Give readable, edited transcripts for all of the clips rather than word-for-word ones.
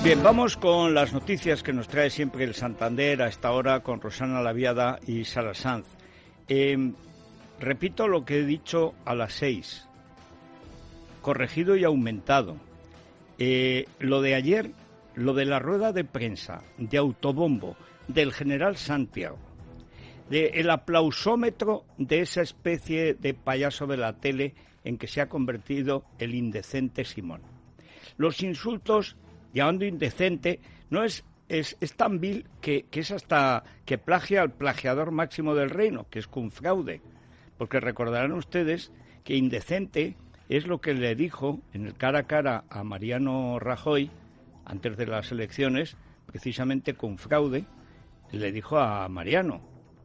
Bien, vamos con las noticias que nos trae siempre el Santander a esta hora con Rosana Laviada y Sara Sanz. Repito lo que he dicho a las 6. Corregido y aumentado. Lo de ayer, lo de la rueda de prensa, de autobombo, del general Santiago, del aplausómetro de esa especie de payaso de la tele en que se ha convertido el indecente Simón. Los insultos, llamando indecente, no es tan vil que es hasta que plagia al plagiador máximo del reino, que es Cunfraude. Porque recordarán ustedes que indecente es lo que le dijo en el cara a cara a Mariano Rajoy antes de las elecciones, precisamente Cunfraude le dijo a Mariano,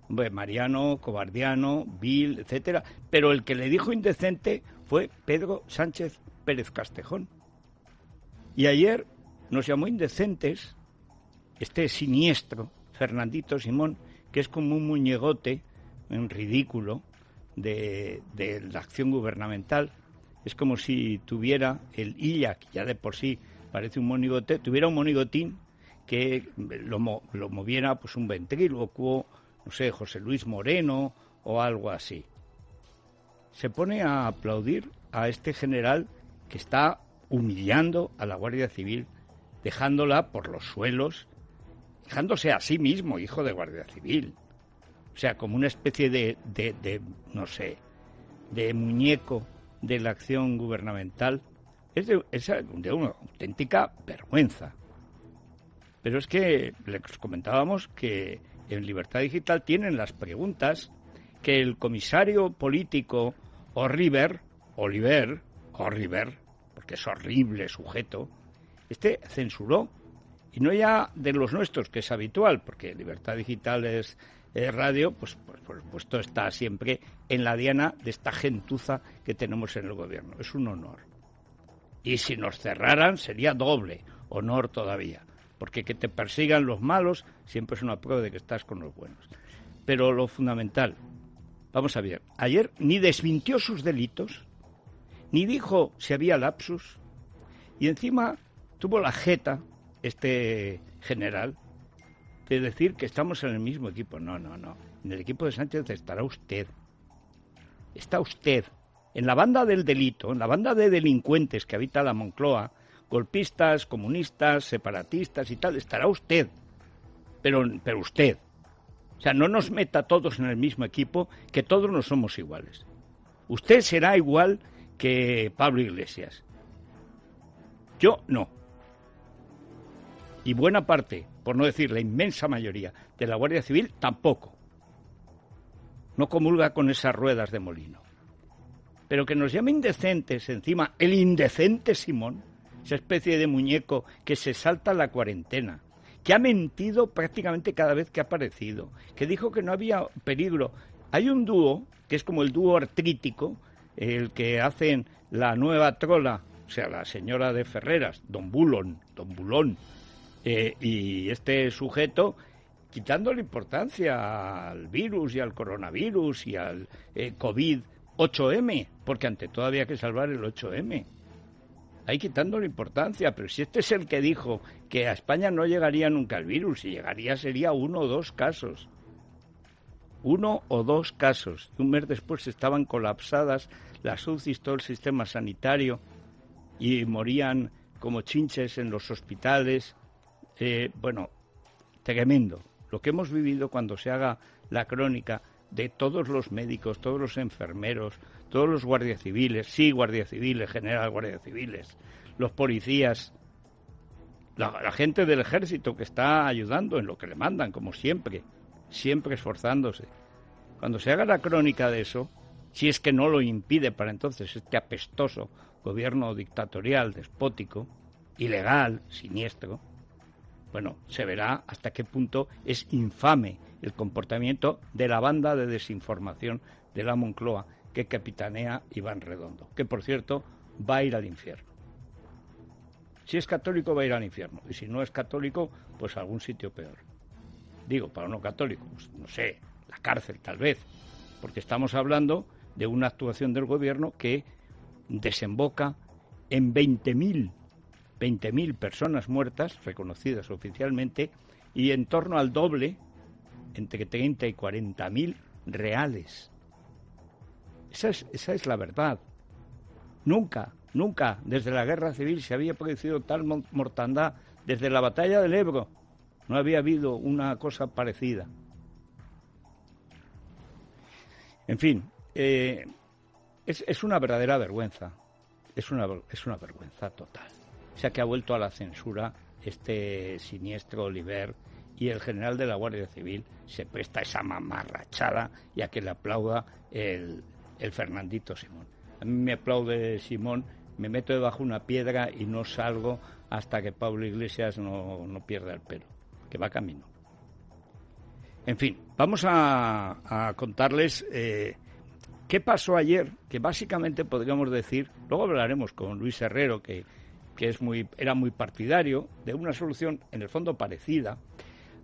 hombre, Mariano, cobardiano, vil, etcétera, pero el que le dijo indecente fue Pedro Sánchez Pérez Castejón. Y ayer nos llamó indecentes este siniestro Fernandito Simón, que es como un muñegote, un ridículo de la acción gubernamental. Es como si tuviera el Illa, que ya de por sí parece un monigote, tuviera un monigotín que lo moviera pues un ventrílocuo, no sé, José Luis Moreno o algo así. Se pone a aplaudir a este general que está humillando a la Guardia Civil, dejándola por los suelos, dejándose a sí mismo hijo de Guardia Civil. O sea, como una especie de no sé, de muñeco de la acción gubernamental. Es de una auténtica vergüenza. Pero es que les comentábamos que en Libertad Digital tienen las preguntas que el comisario político Oliver, porque es horrible sujeto, censuró, y no ya de los nuestros, que es habitual, porque Libertad Digital es radio, pues por supuesto está siempre en la diana de esta gentuza que tenemos en el gobierno. Es un honor. Y si nos cerraran sería doble honor todavía, porque que te persigan los malos siempre es una prueba de que estás con los buenos. Pero lo fundamental, vamos a ver, ayer ni desmintió sus delitos, ni dijo si había lapsus, y encima tuvo la jeta, este general, de decir que estamos en el mismo equipo. No. En el equipo de Sánchez estará usted. Está usted. En la banda del delito, en la banda de delincuentes que habita la Moncloa, golpistas, comunistas, separatistas y tal, estará usted. Pero usted. O sea, no nos meta todos en el mismo equipo, que todos no somos iguales. Usted será igual que Pablo Iglesias. Yo no. Y buena parte, por no decir la inmensa mayoría, de la Guardia Civil tampoco. No comulga con esas ruedas de molino. Pero que nos llame indecentes, encima, el indecente Simón, esa especie de muñeco que se salta la cuarentena, que ha mentido prácticamente cada vez que ha aparecido, que dijo que no había peligro. Hay un dúo, que es como el dúo artrítico, el que hacen la nueva trola, o sea, la señora de Ferreras, Don Bulón, y este sujeto, quitándole importancia al virus y al coronavirus y al COVID-8M, porque ante todo había que salvar el 8M. Ahí quitándole importancia, pero si este es el que dijo que a España no llegaría nunca el virus, si llegaría sería 1 o 2 casos. 1 o 2 casos. Un mes después estaban colapsadas las UCIs, todo el sistema sanitario, y morían como chinches en los hospitales. Bueno, tremendo. Lo que hemos vivido cuando se haga la crónica de todos los médicos, todos los enfermeros, todos los guardias civiles, sí, guardias civiles, general guardias civiles, los policías, la gente del ejército que está ayudando en lo que le mandan, como siempre esforzándose. Cuando se haga la crónica de eso, si es que no lo impide para entonces este apestoso gobierno dictatorial, despótico, ilegal, siniestro, bueno, se verá hasta qué punto es infame el comportamiento de la banda de desinformación de la Moncloa que capitanea Iván Redondo, que por cierto va a ir al infierno. Si es católico va a ir al infierno, y si no es católico, pues a algún sitio peor. Digo, para no católicos, pues, no sé, la cárcel tal vez, porque estamos hablando de una actuación del gobierno que desemboca en 20.000 20.000 personas muertas, reconocidas oficialmente, y en torno al doble, entre 30 y 40.000 reales. Esa es la verdad. Nunca desde la Guerra Civil se había producido tal mortandad. Desde la Batalla del Ebro no había habido una cosa parecida. En fin, es una verdadera vergüenza. Es una vergüenza total. O sea que ha vuelto a la censura este siniestro Oliver, y el general de la Guardia Civil se presta a esa mamarrachada y a que le aplauda el Fernandito Simón. A mí me aplaude Simón, me meto debajo de una piedra y no salgo hasta que Pablo Iglesias no pierda el pelo, que va camino. En fin, vamos a contarles qué pasó ayer, que básicamente podríamos decir, luego hablaremos con Luis Herrero, que era muy partidario de una solución en el fondo parecida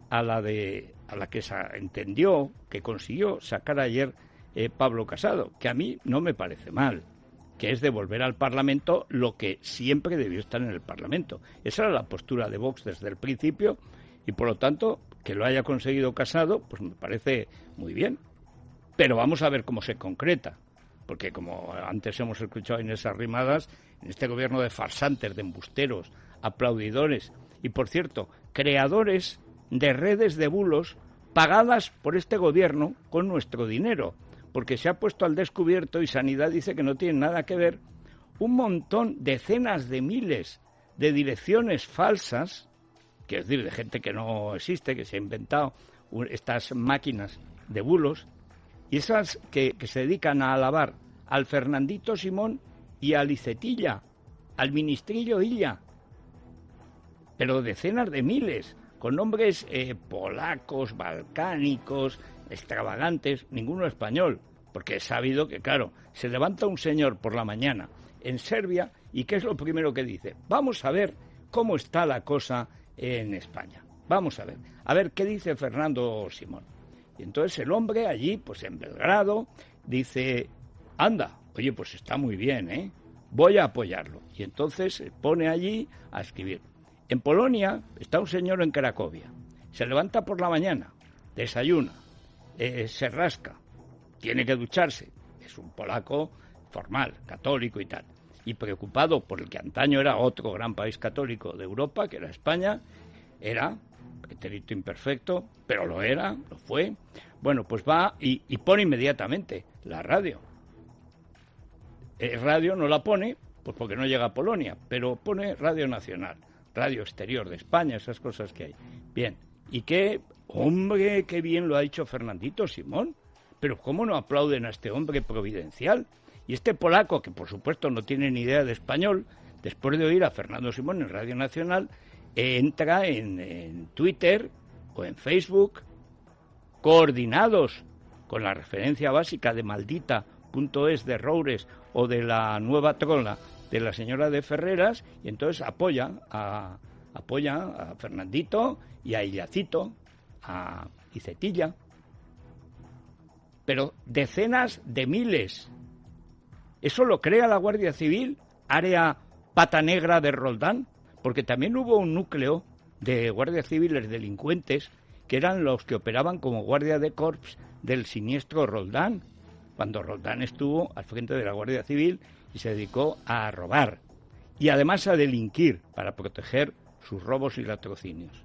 a la que se entendió, que consiguió sacar ayer Pablo Casado, que a mí no me parece mal, que es devolver al Parlamento lo que siempre debió estar en el Parlamento. Esa era la postura de Vox desde el principio, y por lo tanto, que lo haya conseguido Casado, pues me parece muy bien. Pero vamos a ver cómo se concreta, porque como antes hemos escuchado en esas rimadas, en este gobierno de farsantes, de embusteros, aplaudidores y, por cierto, creadores de redes de bulos pagadas por este gobierno con nuestro dinero, porque se ha puesto al descubierto, y Sanidad dice que no tiene nada que ver, un montón, decenas de miles de direcciones falsas, que es decir, de gente que no existe, que se ha inventado estas máquinas de bulos, y esas que se dedican a alabar al Fernandito Simón y al Icetilla, al ministrillo Illa, pero decenas de miles, con nombres polacos, balcánicos, extravagantes, ninguno español, porque es sabido que, claro, se levanta un señor por la mañana en Serbia y ¿qué es lo primero que dice? Vamos a ver cómo está la cosa en España. Vamos a ver qué dice Fernando Simón. Y entonces el hombre allí, pues en Belgrado, dice, anda, oye, pues está muy bien, ¿eh? Voy a apoyarlo. Y entonces se pone allí a escribir. En Polonia está un señor en Cracovia. Se levanta por la mañana, desayuna, se rasca, tiene que ducharse. Es un polaco formal, católico y tal. Y preocupado por el que antaño era otro gran país católico de Europa, que era España, era pretérito imperfecto, pero lo era, lo fue. Bueno, pues va y pone inmediatamente la radio. Radio no la pone, pues porque no llega a Polonia, pero pone Radio Nacional, Radio Exterior de España, esas cosas que hay. Bien, y qué, hombre, qué bien lo ha hecho Fernandito Simón, pero ¿cómo no aplauden a este hombre providencial? Y este polaco, que por supuesto no tiene ni idea de español, después de oír a Fernando Simón en Radio Nacional, entra en Twitter o en Facebook, coordinados con la referencia básica de maldita.es de Roures o de la nueva trola de la señora de Ferreras, y entonces apoya a Fernandito y a Illacito, a Icetilla. Pero decenas de miles. ¿Eso lo crea la Guardia Civil, área pata negra de Roldán? Porque también hubo un núcleo de guardias civiles delincuentes que eran los que operaban como guardia de corps del siniestro Roldán, cuando Roldán estuvo al frente de la Guardia Civil y se dedicó a robar y además a delinquir para proteger sus robos y latrocinios.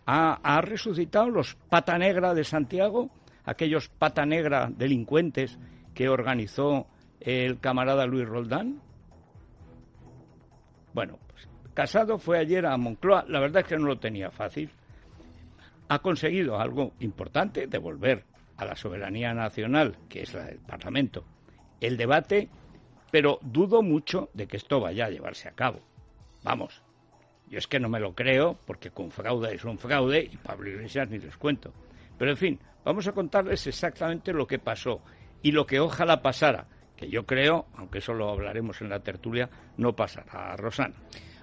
¿Ha resucitado los pata negra de Santiago, aquellos pata negra delincuentes que organizó el camarada Luis Roldán? Bueno, pues Casado fue ayer a Moncloa, la verdad es que no lo tenía fácil. Ha conseguido algo importante, devolver a la soberanía nacional, que es la del Parlamento, el debate, pero dudo mucho de que esto vaya a llevarse a cabo. Vamos, yo es que no me lo creo, porque con fraude es un fraude, y Pablo Iglesias ni les cuento. Pero en fin, vamos a contarles exactamente lo que pasó, y lo que ojalá pasara, que yo creo, aunque eso lo hablaremos en la tertulia, no pasará. Rosana.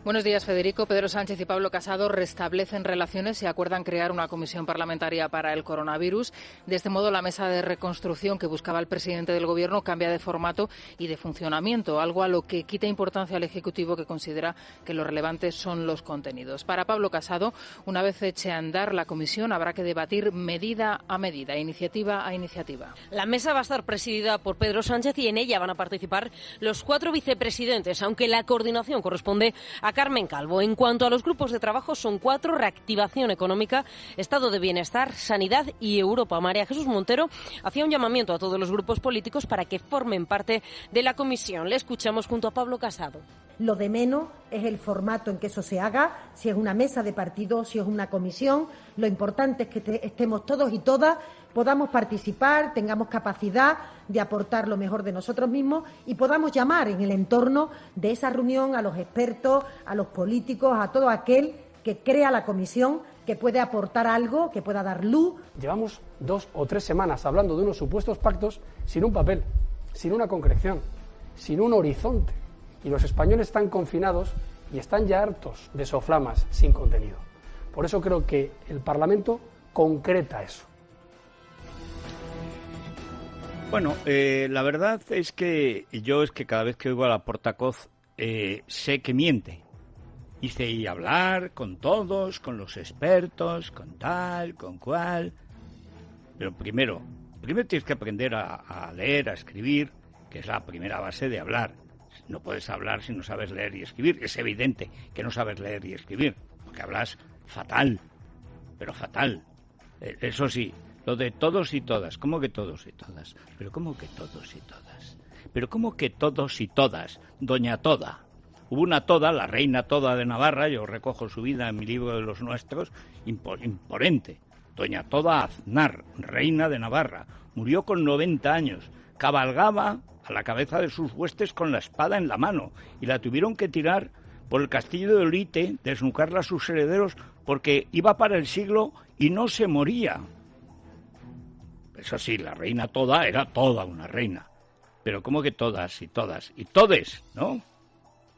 Buenos días, Federico. Pedro Sánchez y Pablo Casado restablecen relaciones y acuerdan crear una comisión parlamentaria para el coronavirus. De este modo, la mesa de reconstrucción que buscaba el presidente del Gobierno cambia de formato y de funcionamiento, algo a lo que quita importancia al Ejecutivo, que considera que lo relevante son los contenidos. Para Pablo Casado, una vez eche a andar la comisión, habrá que debatir medida a medida, iniciativa a iniciativa. La mesa va a estar presidida por Pedro Sánchez y en ella van a participar los 4 vicepresidentes, aunque la coordinación corresponde a Carmen Calvo. En cuanto a los grupos de trabajo, son 4: reactivación económica, estado de bienestar, sanidad y Europa. María Jesús Montero hacía un llamamiento a todos los grupos políticos para que formen parte de la comisión. Le escuchamos junto a Pablo Casado. Lo de menos es el formato en que eso se haga, si es una mesa de partidos, si es una comisión. Lo importante es que estemos todos y todas, podamos participar, tengamos capacidad de aportar lo mejor de nosotros mismos y podamos llamar en el entorno de esa reunión a los expertos, a los políticos, a todo aquel que crea la comisión, que puede aportar algo, que pueda dar luz. Llevamos 2 o 3 semanas hablando de unos supuestos pactos sin un papel, sin una concreción, sin un horizonte. Y los españoles están confinados y están ya hartos de soflamas sin contenido. Por eso creo que el Parlamento concreta eso. Bueno, la verdad es que cada vez que oigo a la portavoz sé que miente. Dice, y hablar con todos, con los expertos, con tal, con cual. Pero primero tienes que aprender a leer, a escribir, que es la primera base de hablar. No puedes hablar si no sabes leer y escribir. Es evidente que no sabes leer y escribir, porque hablas fatal, pero fatal. Eso sí, lo de todos y todas. ¿Cómo que todos y todas? ¿Pero cómo que todos y todas? ¿Pero cómo que todos y todas? Doña Toda. Hubo una Toda, la reina Toda de Navarra, yo recojo su vida en mi libro de los nuestros, imponente. Doña Toda Aznar, reina de Navarra, murió con 90 años, cabalgaba a la cabeza de sus huestes con la espada en la mano y la tuvieron que tirar por el castillo de Olite, desnucarla a sus herederos porque iba para el siglo y no se moría. Eso sí, la reina Toda era toda una reina, pero ¿cómo que todas y todas? Y todes, ¿no?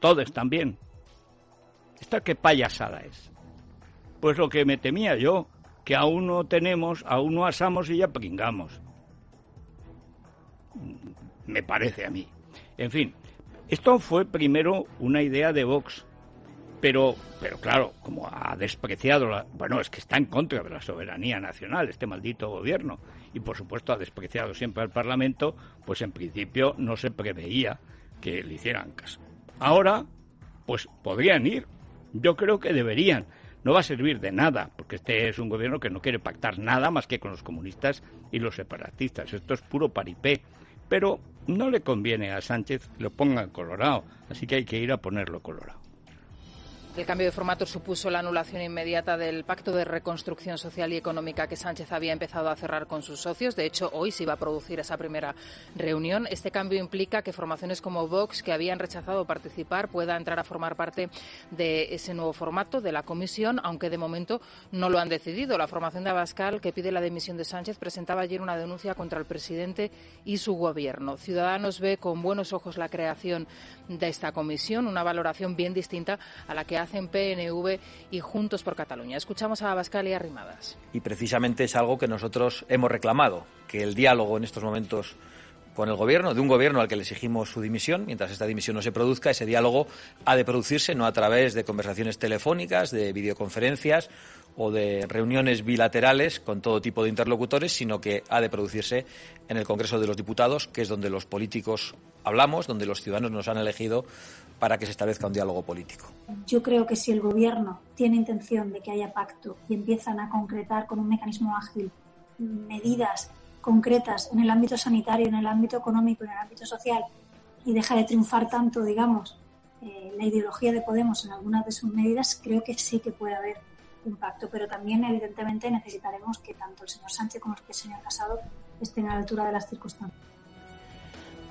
Todes también. ¿Esta qué payasada es? Pues lo que me temía yo, que aún no tenemos, aún no asamos y ya pringamos. Me parece a mí. En fin, esto fue primero una idea de Vox, pero claro, como ha despreciado, es que está en contra de la soberanía nacional, este maldito gobierno, y por supuesto ha despreciado siempre al Parlamento, pues en principio no se preveía que le hicieran caso. Ahora, pues podrían ir, yo creo que deberían. No va a servir de nada, porque este es un gobierno que no quiere pactar nada más que con los comunistas y los separatistas. Esto es puro paripé. Pero no le conviene a Sánchez que lo pongan colorado, así que hay que ir a ponerlo colorado. El cambio de formato supuso la anulación inmediata del Pacto de Reconstrucción Social y Económica que Sánchez había empezado a cerrar con sus socios. De hecho, hoy se iba a producir esa primera reunión. Este cambio implica que formaciones como Vox, que habían rechazado participar, pueda entrar a formar parte de ese nuevo formato de la comisión, aunque de momento no lo han decidido. La formación de Abascal, que pide la dimisión de Sánchez, presentaba ayer una denuncia contra el presidente y su gobierno. Ciudadanos ve con buenos ojos la creación de esta comisión, una valoración bien distinta a la que hacen PNV y Juntos por Cataluña. Escuchamos a Abascal y a Arrimadas. Y precisamente es algo que nosotros hemos reclamado, que el diálogo en estos momentos con el Gobierno, de un Gobierno al que le exigimos su dimisión, mientras esta dimisión no se produzca, ese diálogo ha de producirse no a través de conversaciones telefónicas, de videoconferencias o de reuniones bilaterales con todo tipo de interlocutores, sino que ha de producirse en el Congreso de los Diputados, que es donde los políticos hablamos, donde los ciudadanos nos han elegido para que se establezca un diálogo político. Yo creo que si el Gobierno tiene intención de que haya pacto y empiezan a concretar con un mecanismo ágil medidas concretas en el ámbito sanitario, en el ámbito económico, en el ámbito social, y deja de triunfar tanto, digamos, la ideología de Podemos en algunas de sus medidas, creo que sí que puede haber un pacto, pero también evidentemente necesitaremos que tanto el señor Sánchez como el señor Casado estén a la altura de las circunstancias.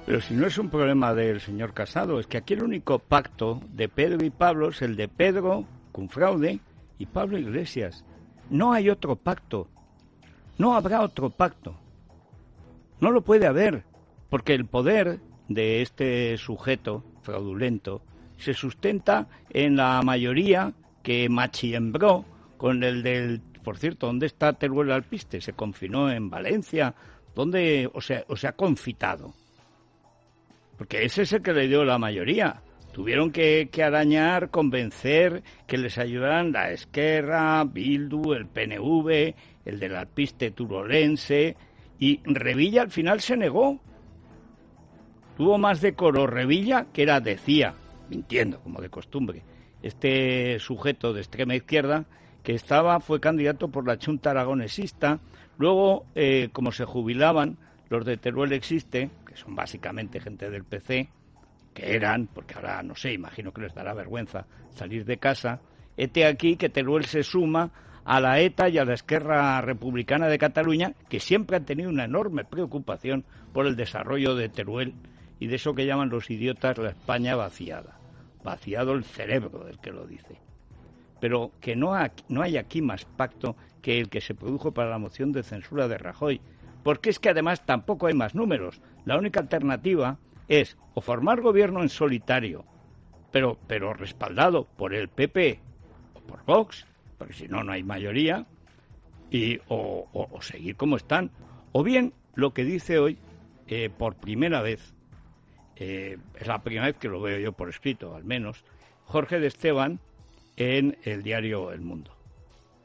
Pero si no es un problema del señor Casado, es que aquí el único pacto de Pedro y Pablo es el de Pedro con fraude y Pablo Iglesias. No hay otro pacto. No habrá otro pacto. No lo puede haber, porque el poder de este sujeto fraudulento se sustenta en la mayoría que machiembró con el del... Por cierto, ¿dónde está Teruel Alpiste? Se confinó en Valencia, ¿dónde? O se ha confitado. Porque ese es el que le dio la mayoría. Tuvieron que arañar, convencer, que les ayudaran la Esquerra, Bildu, el PNV, el del Alpiste turolense, y Revilla al final se negó. Tuvo más decoro Revilla, que decía, mintiendo como de costumbre, este sujeto de extrema izquierda, que fue candidato por la Chunta Aragonesista. Luego, como se jubilaban los de Teruel Existe, que son básicamente gente del PC, que eran, porque ahora no sé, imagino que les dará vergüenza salir de casa, hete aquí que Teruel se suma a la ETA y a la Esquerra Republicana de Cataluña, que siempre han tenido una enorme preocupación por el desarrollo de Teruel y de eso que llaman los idiotas la España vaciada. Vaciado el cerebro del que lo dice. Pero que no hay aquí más pacto que el que se produjo para la moción de censura de Rajoy, porque es que además tampoco hay más números. La única alternativa es o formar gobierno en solitario, pero respaldado por el PP o por Vox, porque si no, no hay mayoría, o seguir como están. O bien, lo que dice hoy, por primera vez, es la primera vez que lo veo yo por escrito, al menos, Jorge de Esteban en el diario El Mundo.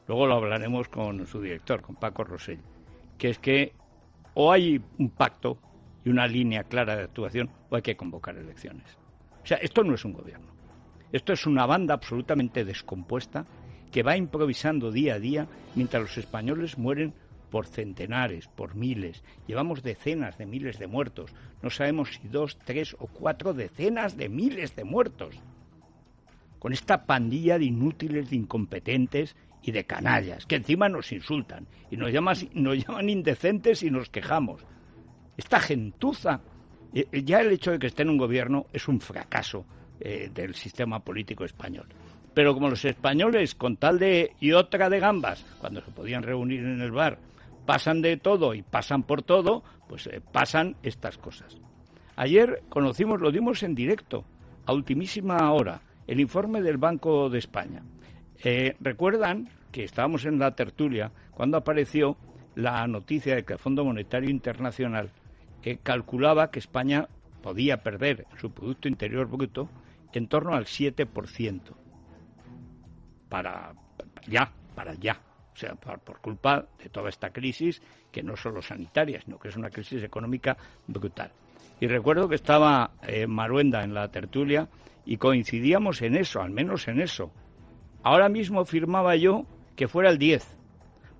Luego lo hablaremos con su director, con Paco Rosell, que es que o hay un pacto y una línea clara de actuación, o hay que convocar elecciones. O sea, esto no es un gobierno. Esto es una banda absolutamente descompuesta que va improvisando día a día mientras los españoles mueren por centenares, por miles. Llevamos decenas de miles de muertos. No sabemos si 2, 3 o 4 decenas de miles de muertos. Con esta pandilla de inútiles, de incompetentes y de canallas, que encima nos insultan y nos llaman indecentes y nos quejamos. Esta gentuza, ya el hecho de que esté en un gobierno es un fracaso del sistema político español. Pero como los españoles, con tal de y otra de gambas, cuando se podían reunir en el bar, pasan de todo y pasan por todo, pues pasan estas cosas. Ayer lo dimos en directo, a ultimísima hora, el informe del Banco de España. Recuerdan que estábamos en la tertulia cuando apareció la noticia de que el Fondo Monetario Internacional calculaba que España podía perder su Producto Interior Bruto en torno al 7%. Para ya. O sea, por culpa de toda esta crisis, que no solo sanitaria, sino que es una crisis económica brutal. Y recuerdo que estaba Maruenda en la tertulia y coincidíamos en eso, al menos en eso. Ahora mismo firmaba yo que fuera el 10.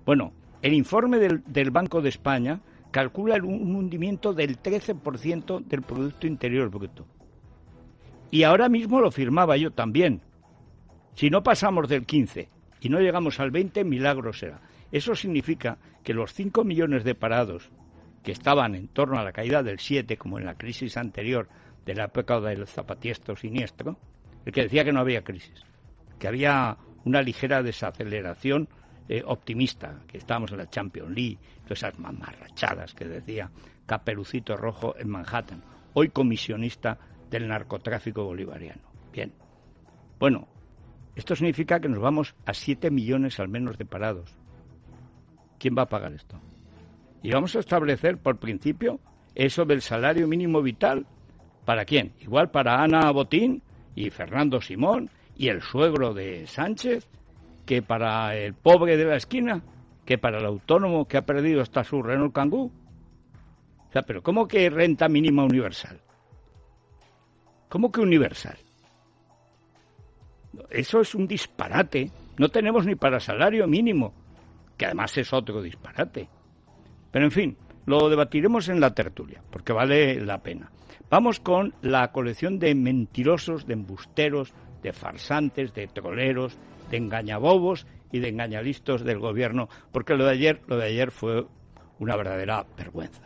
Bueno, el informe del Banco de España calcula un hundimiento del 13% del Producto Interior Bruto. Y ahora mismo lo firmaba yo también. Si no pasamos del 15 y no llegamos al 20, milagro será. Eso significa que los 5 millones de parados que estaban en torno a la caída del 7, como en la crisis anterior de la época del zapatiesto siniestro, el que decía que no había crisis, que había una ligera desaceleración optimista, que estábamos en la Champions League, todas esas mamarrachadas que decía Caperucito Rojo en Manhattan, hoy comisionista del narcotráfico bolivariano. Bien, bueno, esto significa que nos vamos a 7 millones al menos de parados. ¿Quién va a pagar esto? Y vamos a establecer por principio eso del salario mínimo vital. ¿Para quién? Igual para Ana Botín y Fernando Simón y el suegro de Sánchez, que para el pobre de la esquina, que para el autónomo que ha perdido hasta su Renault Kangoo. O sea, pero ¿cómo que renta mínima universal? ¿Cómo que universal? Eso es un disparate. No tenemos ni para salario mínimo, que además es otro disparate. Pero en fin, lo debatiremos en la tertulia, porque vale la pena. Vamos con la colección de mentirosos, de embusteros, de farsantes, de troleros, de engañabobos y de engañalistos del gobierno, porque lo de ayer fue una verdadera vergüenza.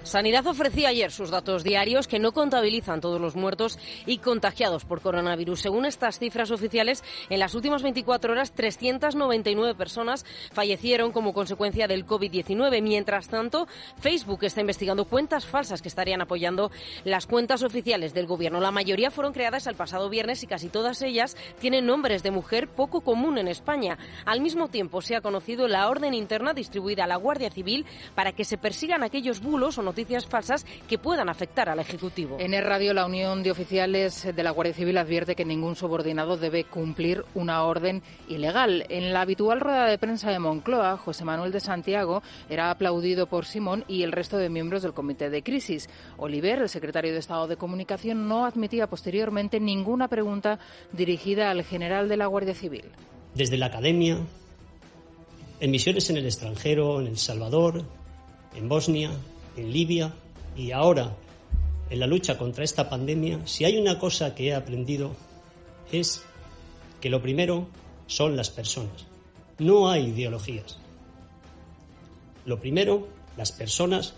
Sanidad ofrecía ayer sus datos diarios que no contabilizan todos los muertos y contagiados por coronavirus. Según estas cifras oficiales, en las últimas 24 horas 399 personas fallecieron como consecuencia del COVID-19. Mientras tanto, Facebook está investigando cuentas falsas que estarían apoyando las cuentas oficiales del Gobierno. La mayoría fueron creadas el pasado viernes y casi todas ellas tienen nombres de mujer poco común en España. Al mismo tiempo, se ha conocido la orden interna distribuida a la Guardia Civil para que se persigan aquellos bulos o noticias falsas que puedan afectar al Ejecutivo. En Radio, la Unión de Oficiales de la Guardia Civil advierte que ningún subordinado debe cumplir una orden ilegal. En la habitual rueda de prensa de Moncloa, José Manuel de Santiago era aplaudido por Simón y el resto de miembros del Comité de Crisis. Oliver, el secretario de Estado de Comunicación, no admitía posteriormente ninguna pregunta dirigida al general de la Guardia Civil. Desde la academia, en misiones en el extranjero, en El Salvador, en Bosnia, en Libia y ahora en la lucha contra esta pandemia, si hay una cosa que he aprendido es que lo primero son las personas. No hay ideologías. Lo primero, las personas,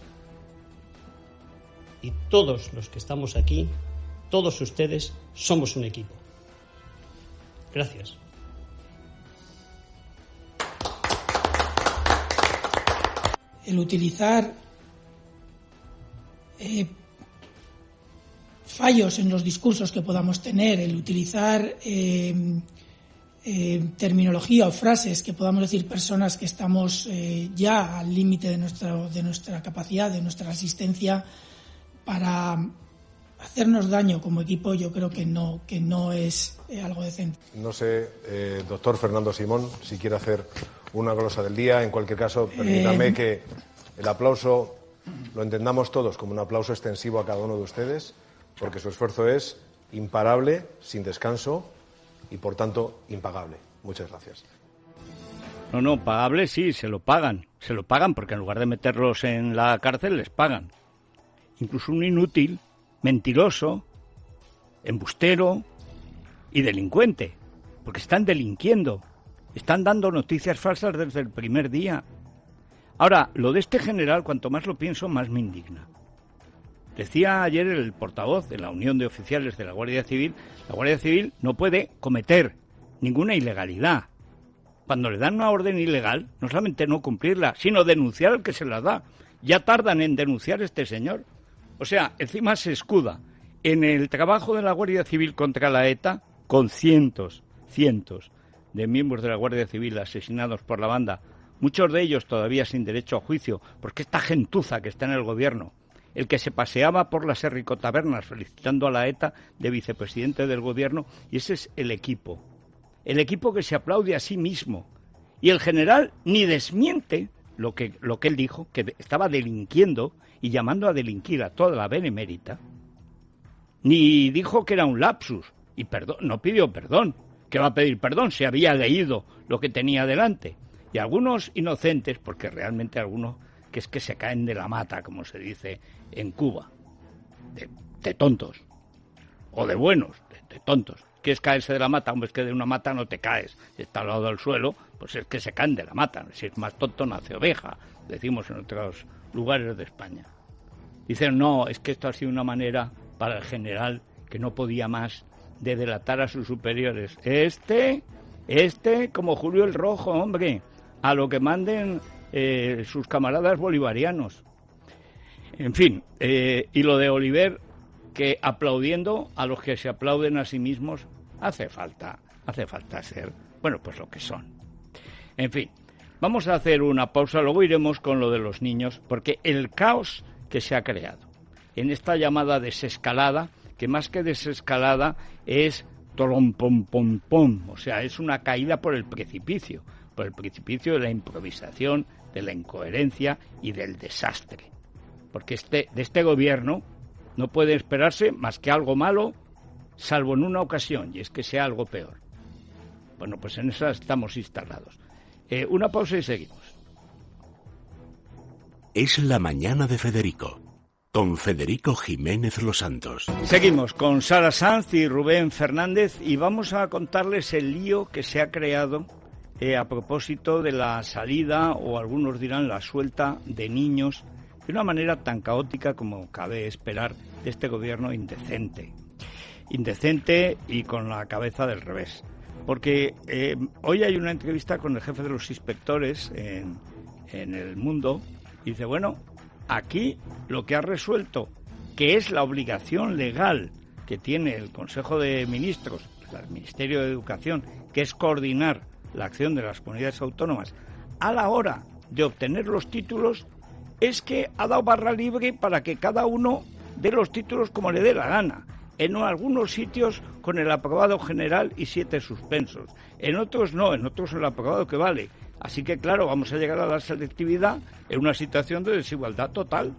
y todos los que estamos aquí, todos ustedes, somos un equipo. Gracias. El utilizar fallos en los discursos que podamos tener, el utilizar terminología o frases que podamos decir personas que estamos ya al límite de nuestra capacidad, de nuestra resistencia, para hacernos daño como equipo, yo creo que no es algo decente. No sé, doctor Fernando Simón, si quiere hacer una glosa del día. En cualquier caso, permítame que el aplauso lo entendamos todos como un aplauso extensivo a cada uno de ustedes, porque su esfuerzo es imparable, sin descanso y, por tanto, impagable. Muchas gracias. No, pagable sí, se lo pagan porque en lugar de meterlos en la cárcel les pagan. Incluso un inútil, mentiroso, embustero y delincuente, porque están delinquiendo, están dando noticias falsas desde el primer día. Ahora, lo de este general, cuanto más lo pienso, más me indigna. Decía ayer el portavoz de la Unión de Oficiales de la Guardia Civil no puede cometer ninguna ilegalidad. Cuando le dan una orden ilegal, no solamente no cumplirla, sino denunciar al que se la da. Ya tardan en denunciar este señor. O sea, encima se escuda en el trabajo de la Guardia Civil contra la ETA, con cientos de miembros de la Guardia Civil asesinados por la banda, muchos de ellos todavía sin derecho a juicio, porque esta gentuza que está en el gobierno, el que se paseaba por las herricotabernas felicitando a la ETA de vicepresidente del gobierno, y ese es el equipo que se aplaude a sí mismo. Y el general ni desmiente lo que él dijo, que estaba delinquiendo y llamando a delinquir a toda la benemérita, ni dijo que era un lapsus, y no pidió perdón. ¿Qué va a pedir perdón? Se había leído lo que tenía delante. Y algunos inocentes, porque realmente algunos que es que se caen de la mata, como se dice en Cuba, de tontos, o de buenos, de tontos. ¿Qué es caerse de la mata? Hombre, es que de una mata no te caes, está al lado del suelo, pues es que se caen de la mata. Si es más tonto, nace oveja, decimos en otros lugares de España. Dicen, no, es que esto ha sido una manera para el general que no podía más de delatar a sus superiores. Este, como Julio el Rojo, hombre, a lo que manden sus camaradas bolivarianos. En fin, y lo de Oliver, que aplaudiendo a los que se aplauden a sí mismos, hace falta ser, bueno, pues lo que son. En fin, vamos a hacer una pausa, luego iremos con lo de los niños, porque el caos que se ha creado en esta llamada desescalada, que más que desescalada es torompom-pom-pom, o sea, es una caída por el precipicio de la improvisación, de la incoherencia y del desastre. Porque de este gobierno no puede esperarse más que algo malo, salvo en una ocasión, y es que sea algo peor. Bueno, pues en esa estamos instalados. Una pausa y seguimos. Es la mañana de Federico, con Federico Jiménez Los Santos. Seguimos con Sara Sanz y Rubén Fernández y vamos a contarles el lío que se ha creado a propósito de la salida, o algunos dirán la suelta, de niños de una manera tan caótica como cabe esperar de este gobierno indecente. Indecente y con la cabeza del revés. Porque hoy hay una entrevista con el jefe de los inspectores en El Mundo y dice, bueno, aquí lo que ha resuelto, que es la obligación legal que tiene el Consejo de Ministros, el Ministerio de Educación, que es coordinar la acción de las comunidades autónomas a la hora de obtener los títulos, es que ha dado barra libre para que cada uno dé los títulos como le dé la gana. En algunos sitios con el aprobado general y 7 suspensos. En otros no, en otros el aprobado que vale. Así que, claro, vamos a llegar a la selectividad en una situación de desigualdad total.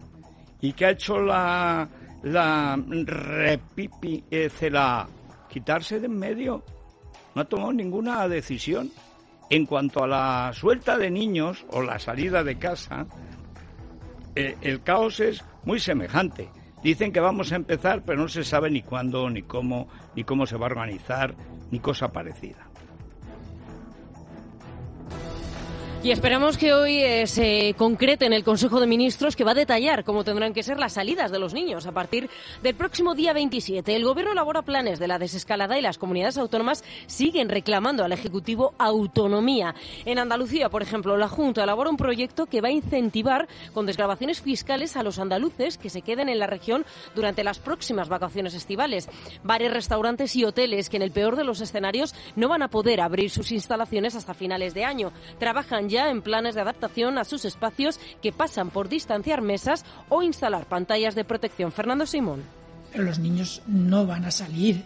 ¿Y qué ha hecho la repipi CELA? Quitarse de en medio. No ha tomado ninguna decisión. En cuanto a la suelta de niños o la salida de casa, el caos es muy semejante. Dicen que vamos a empezar, pero no se sabe ni cuándo, ni cómo se va a organizar, ni cosa parecida. Y esperamos que hoy se concrete en el Consejo de Ministros, que va a detallar cómo tendrán que ser las salidas de los niños a partir del próximo día 27. El Gobierno elabora planes de la desescalada y las comunidades autónomas siguen reclamando al Ejecutivo autonomía. En Andalucía, por ejemplo, la Junta elabora un proyecto que va a incentivar con desgravaciones fiscales a los andaluces que se queden en la región durante las próximas vacaciones estivales. Bares, restaurantes y hoteles que en el peor de los escenarios no van a poder abrir sus instalaciones hasta finales de año. Trabajan ya en planes de adaptación a sus espacios que pasan por distanciar mesas o instalar pantallas de protección. Fernando Simón. Pero los niños no van a salir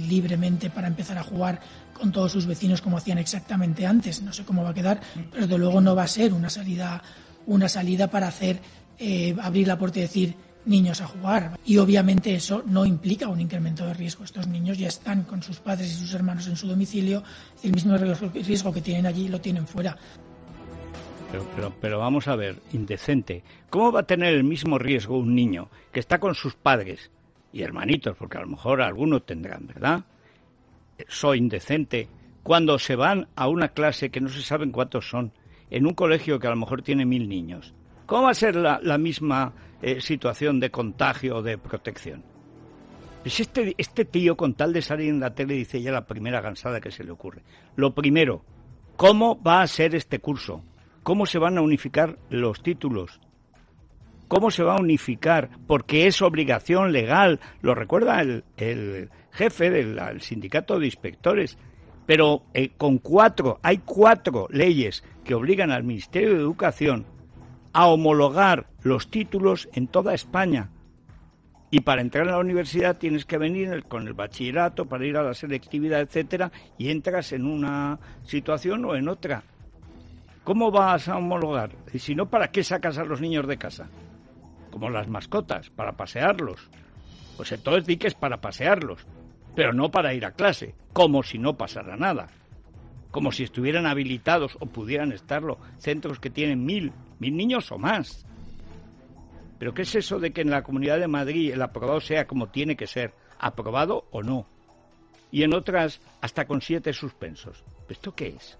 libremente para empezar a jugar con todos sus vecinos como hacían exactamente antes. No sé cómo va a quedar, pero desde luego no va a ser una salida para hacer abrir la puerta y decir niños a jugar. Y obviamente eso no implica un incremento de riesgo. Estos niños ya están con sus padres y sus hermanos en su domicilio. El mismo riesgo que tienen allí lo tienen fuera. Pero vamos a ver, indecente. ¿Cómo va a tener el mismo riesgo un niño que está con sus padres y hermanitos, porque a lo mejor algunos tendrán, ¿verdad? Soy indecente. Cuando se van a una clase que no se saben cuántos son, en un colegio que a lo mejor tiene 1000 niños, ¿cómo va a ser la misma situación de contagio o de protección? Pues este tío, con tal de salir en la tele, dice ya la primera gansada que se le ocurre. Lo primero, ¿cómo va a ser este curso? ¿Cómo se van a unificar los títulos? ¿Cómo se va a unificar? Porque es obligación legal, lo recuerda el jefe del sindicato de inspectores. Pero hay 4 leyes que obligan al Ministerio de Educación a homologar los títulos en toda España. Y para entrar a la universidad tienes que venir con el bachillerato para ir a la selectividad, etcétera, y entras en una situación o en otra. ¿Cómo vas a homologar? Y si no, ¿para qué sacas a los niños de casa? Como las mascotas, para pasearlos. Pues entonces di que es para pasearlos, pero no para ir a clase, como si no pasara nada. Como si estuvieran habilitados o pudieran estarlo centros que tienen 1000 niños o más. ¿Pero qué es eso de que en la Comunidad de Madrid el aprobado sea como tiene que ser, aprobado o no? Y en otras hasta con 7 suspensos. ¿Esto qué es?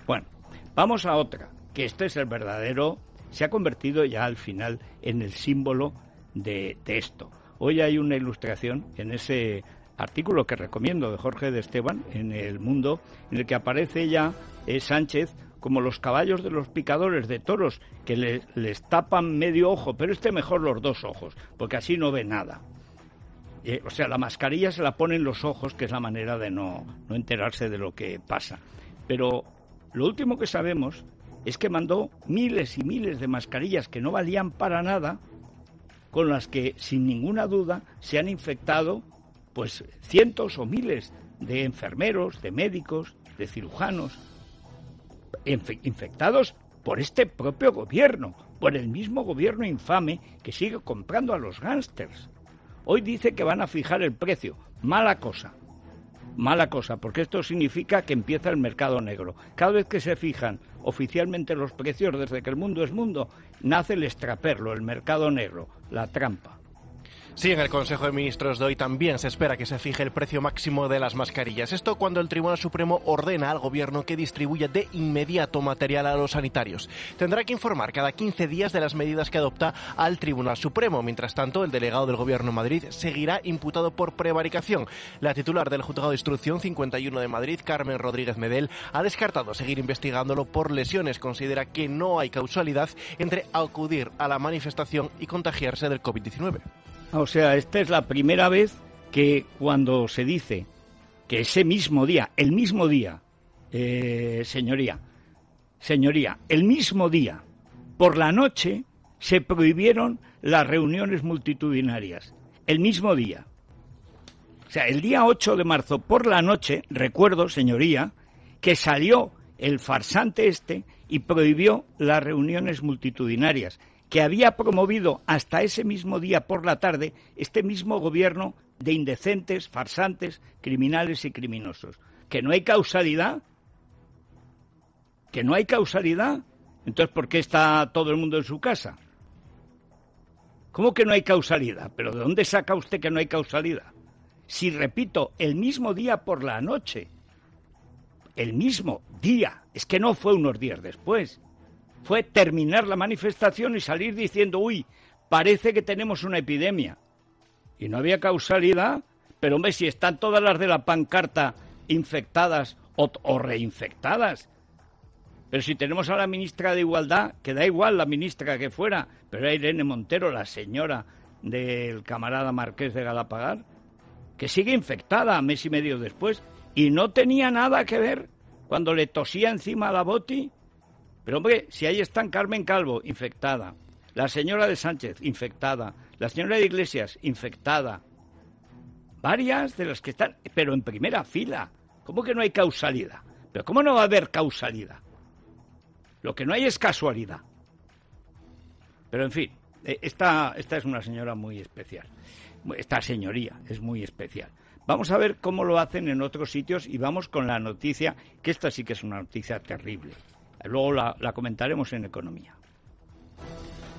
Bueno, vamos a otra, que este es el verdadero, se ha convertido ya al final en el símbolo de esto. Hoy hay una ilustración en ese artículo que recomiendo de Jorge de Esteban en El Mundo, en el que aparece ya Sánchez como los caballos de los picadores de toros, que les tapan medio ojo, pero mejor los 2 ojos, porque así no ve nada. O sea, la mascarilla se la pone en los ojos, que es la manera de no enterarse de lo que pasa. Pero lo último que sabemos es que mandó miles y miles de mascarillas que no valían para nada, con las que, sin ninguna duda, se han infectado pues cientos o miles de enfermeros, de médicos, de cirujanos, infectados por este propio gobierno, por el mismo gobierno infame que sigue comprando a los gángsters. Hoy dice que van a fijar el precio. Mala cosa, porque esto significa que empieza el mercado negro. Cada vez que se fijan oficialmente los precios, desde que el mundo es mundo, nace el extraperlo, el mercado negro, la trampa. Sí, en el Consejo de Ministros de hoy también se espera que se fije el precio máximo de las mascarillas. Esto cuando el Tribunal Supremo ordena al Gobierno que distribuya de inmediato material a los sanitarios. Tendrá que informar cada 15 días de las medidas que adopta al Tribunal Supremo. Mientras tanto, el delegado del Gobierno en Madrid seguirá imputado por prevaricación. La titular del Juzgado de Instrucción 51 de Madrid, Carmen Rodríguez Medel, ha descartado seguir investigándolo por lesiones. Considera que no hay causalidad entre acudir a la manifestación y contagiarse del COVID-19. O sea, esta es la primera vez que cuando se dice que ese mismo día, el mismo día, señoría, el mismo día, por la noche, se prohibieron las reuniones multitudinarias. El mismo día. O sea, el día 8 de marzo, por la noche, recuerdo, señoría, que salió el farsante este y prohibió las reuniones multitudinarias, que había promovido hasta ese mismo día por la tarde este mismo gobierno de indecentes, farsantes, criminales y criminosos. ¿Que no hay causalidad? ¿Que no hay causalidad? Entonces, ¿por qué está todo el mundo en su casa? ¿Cómo que no hay causalidad? ¿Pero de dónde saca usted que no hay causalidad? Si, repito, el mismo día por la noche, el mismo día, es que no fue unos días después, fue terminar la manifestación y salir diciendo, uy, parece que tenemos una epidemia. Y no había causalidad, pero hombre, si están todas las de la pancarta infectadas o reinfectadas. Pero si tenemos a la ministra de Igualdad, que da igual la ministra que fuera, pero era Irene Montero, la señora del camarada Marqués de Galapagar, que sigue infectada mes y medio después, y no tenía nada que ver cuando le tosía encima a la Boti. Pero hombre, si ahí están Carmen Calvo, infectada, la señora de Sánchez, infectada, la señora de Iglesias, infectada, varias de las que están, pero en primera fila. ¿Cómo que no hay causalidad? ¿Pero cómo no va a haber causalidad? Lo que no hay es casualidad. Pero en fin, esta es una señora muy especial. Esta señoría es muy especial. Vamos a ver cómo lo hacen en otros sitios y vamos con la noticia, que esta sí que es una noticia terrible. Luego la comentaremos en Economía.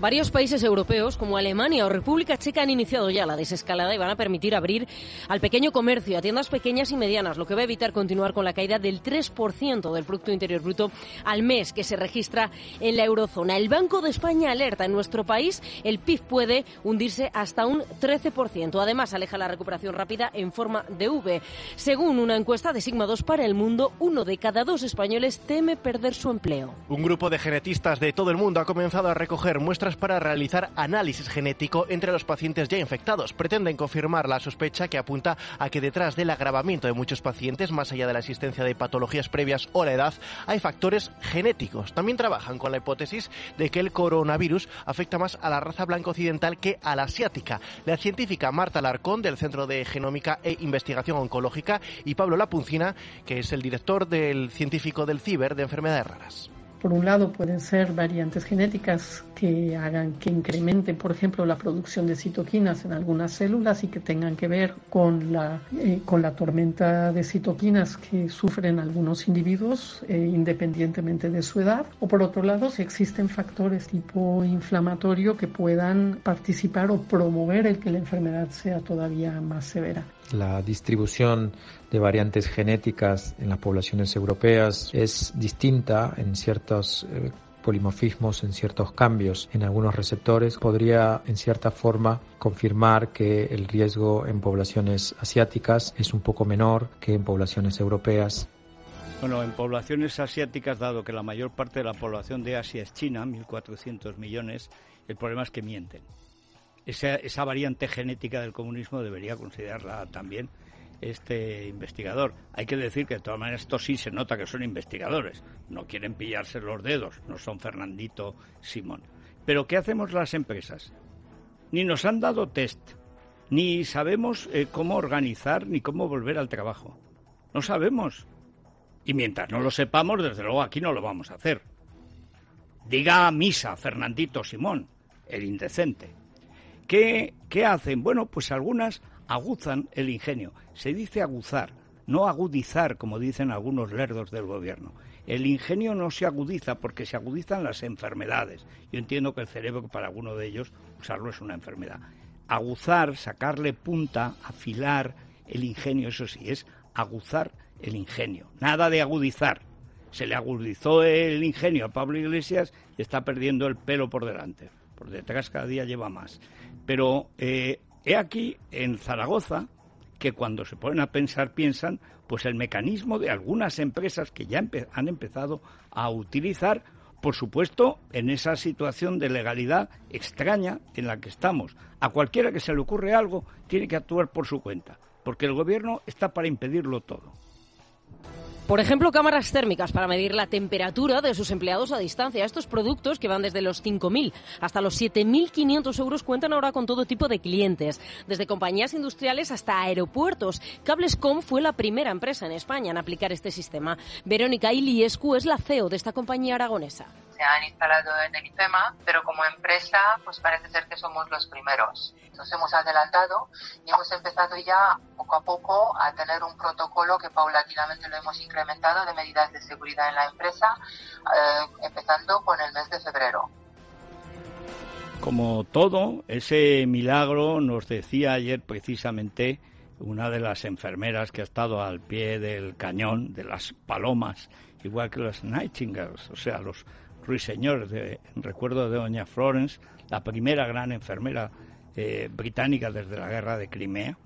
Varios países europeos, como Alemania o República Checa, han iniciado ya la desescalada y van a permitir abrir al pequeño comercio, a tiendas pequeñas y medianas, lo que va a evitar continuar con la caída del 3% del Producto Interior Bruto al mes que se registra en la eurozona. El Banco de España alerta: en nuestro país el PIB puede hundirse hasta un 13%. Además, aleja la recuperación rápida en forma de V. Según una encuesta de Sigma 2 para El Mundo, 1 de cada 2 españoles teme perder su empleo. Un grupo de genetistas de todo el mundo ha comenzado a recoger muestras para realizar análisis genético entre los pacientes ya infectados. Pretenden confirmar la sospecha que apunta a que detrás del agravamiento de muchos pacientes, más allá de la existencia de patologías previas o la edad, hay factores genéticos. También trabajan con la hipótesis de que el coronavirus afecta más a la raza blanca occidental que a la asiática. La científica Marta Larcón, del Centro de Genómica e Investigación Oncológica, y Pablo Lapuncina, que es el director del científico del CIBER de enfermedades raras. Por un lado, pueden ser variantes genéticas que hagan que incremente, por ejemplo, la producción de citoquinas en algunas células y que tengan que ver con la tormenta de citoquinas que sufren algunos individuos independientemente de su edad. O por otro lado, si existen factores tipo inflamatorio que puedan participar o promover el que la enfermedad sea todavía más severa. La distribución de variantes genéticas en las poblaciones europeas es distinta en ciertos polimorfismos, en ciertos cambios en algunos receptores. Podría, en cierta forma, confirmar que el riesgo en poblaciones asiáticas es un poco menor que en poblaciones europeas. Bueno, en poblaciones asiáticas, dado que la mayor parte de la población de Asia es China, 1.400 millones, el problema es que mienten. Esa variante genética del comunismo debería considerarla también este investigador. Hay que decir que de todas maneras esto sí se nota que son investigadores, no quieren pillarse los dedos, no son Fernandito Simón. Pero ¿qué hacemos las empresas? Ni nos han dado test, ni sabemos cómo organizar, ni cómo volver al trabajo. No sabemos. Y mientras no lo sepamos, desde luego aquí no lo vamos a hacer. Diga misa Fernandito Simón, el indecente. ¿Qué hacen? Bueno, pues algunas aguzan el ingenio. Se dice aguzar, no agudizar, como dicen algunos lerdos del gobierno. El ingenio no se agudiza porque se agudizan las enfermedades. Yo entiendo que el cerebro, para alguno de ellos, usarlo es una enfermedad. aguzar, sacarle punta, afilar el ingenio, eso sí, es aguzar el ingenio, nada de agudizar. Se le agudizó el ingenio a Pablo Iglesias y está perdiendo el pelo por delante. Por detrás cada día lleva más. Pero he aquí en Zaragoza que cuando se ponen a pensar, piensan pues el mecanismo de algunas empresas que ya han empezado a utilizar, por supuesto, en esa situación de legalidad extraña en la que estamos. A cualquiera que se le ocurre algo tiene que actuar por su cuenta, porque el gobierno está para impedirlo todo. Por ejemplo, cámaras térmicas para medir la temperatura de sus empleados a distancia. Estos productos, que van desde los 5.000 hasta los 7.500 euros, cuentan ahora con todo tipo de clientes, desde compañías industriales hasta aeropuertos. Cablescom fue la primera empresa en España en aplicar este sistema. Verónica Iliescu es la CEO de esta compañía aragonesa. Se han instalado en el IFEMA, pero como empresa pues parece ser que somos los primeros. Nos hemos adelantado y hemos empezado ya poco a poco a tener un protocolo que paulatinamente lo hemos incrementado de medidas de seguridad en la empresa, empezando con el mes de febrero. Como todo, ese milagro nos decía ayer precisamente una de las enfermeras que ha estado al pie del cañón de las palomas, igual que los Nightingales, o sea, los ruiseñores, en recuerdo de doña Florence, la primera gran enfermera británica desde la guerra de Crimea,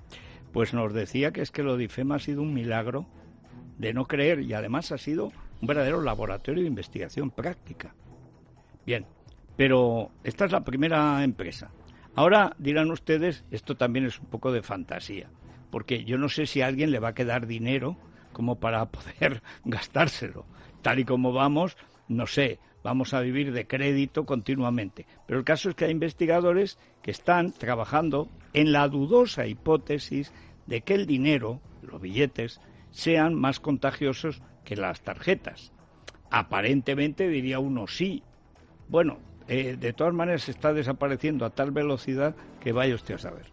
pues nos decía que es que lo de IFEMA ha sido un milagro de no creer y además ha sido un verdadero laboratorio de investigación práctica. Bien, pero esta es la primera empresa. Ahora dirán ustedes, esto también es un poco de fantasía, porque yo no sé si a alguien le va a quedar dinero como para poder gastárselo. Tal y como vamos, no sé, vamos a vivir de crédito continuamente. Pero el caso es que hay investigadores que están trabajando en la dudosa hipótesis de que el dinero, los billetes, sean más contagiosos que las tarjetas. Aparentemente diría uno sí. Bueno, de todas maneras está desapareciendo a tal velocidad que vaya usted a saber.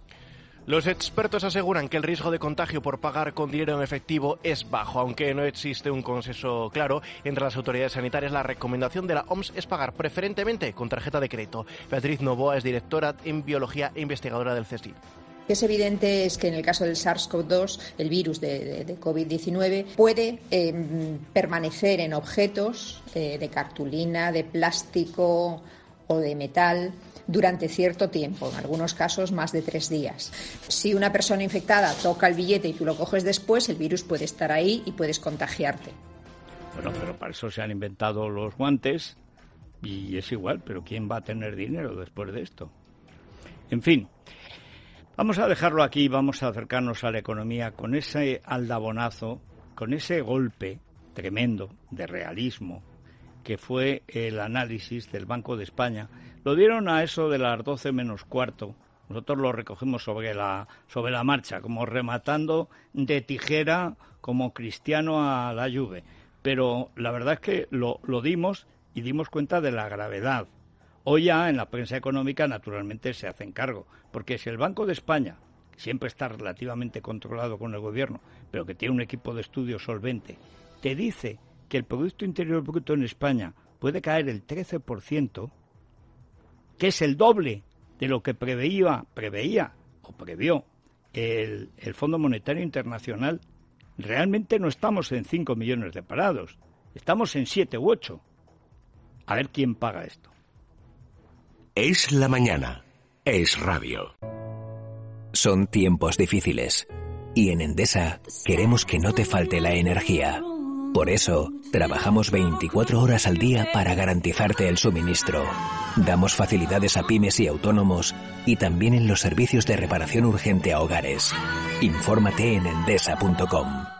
Los expertos aseguran que el riesgo de contagio por pagar con dinero en efectivo es bajo, aunque no existe un consenso claro entre las autoridades sanitarias. La recomendación de la OMS es pagar preferentemente con tarjeta de crédito. Beatriz Novoa es directora en biología e investigadora del CSIC. Lo que es evidente es que en el caso del SARS-CoV-2, el virus de COVID-19, puede permanecer en objetos de cartulina, de plástico o de metal durante cierto tiempo, en algunos casos más de 3 días. Si una persona infectada toca el billete y tú lo coges después, el virus puede estar ahí y puedes contagiarte. Bueno, pero para eso se han inventado los guantes y es igual, pero ¿quién va a tener dinero después de esto? En fin, vamos a dejarlo aquí, vamos a acercarnos a la economía con ese aldabonazo, con ese golpe tremendo de realismo que fue el análisis del Banco de España. Lo dieron a eso de las 12 menos cuarto. Nosotros lo recogimos sobre la marcha, como rematando de tijera, como Cristiano a la Juve. Pero la verdad es que lo dimos y dimos cuenta de la gravedad. Hoy ya en la prensa económica naturalmente se hacen cargo, porque si el Banco de España siempre está relativamente controlado con el gobierno, pero que tiene un equipo de estudio solvente, te dice que el Producto Interior Bruto en España puede caer el 13%, que es el doble de lo que previó el Fondo Monetario Internacional, realmente no estamos en 5 millones de parados, estamos en 7 u 8. A ver quién paga esto. Es la mañana, es radio. Son tiempos difíciles y en Endesa queremos que no te falte la energía. Por eso, trabajamos 24 horas al día para garantizarte el suministro. Damos facilidades a pymes y autónomos y también en los servicios de reparación urgente a hogares. Infórmate en endesa.com.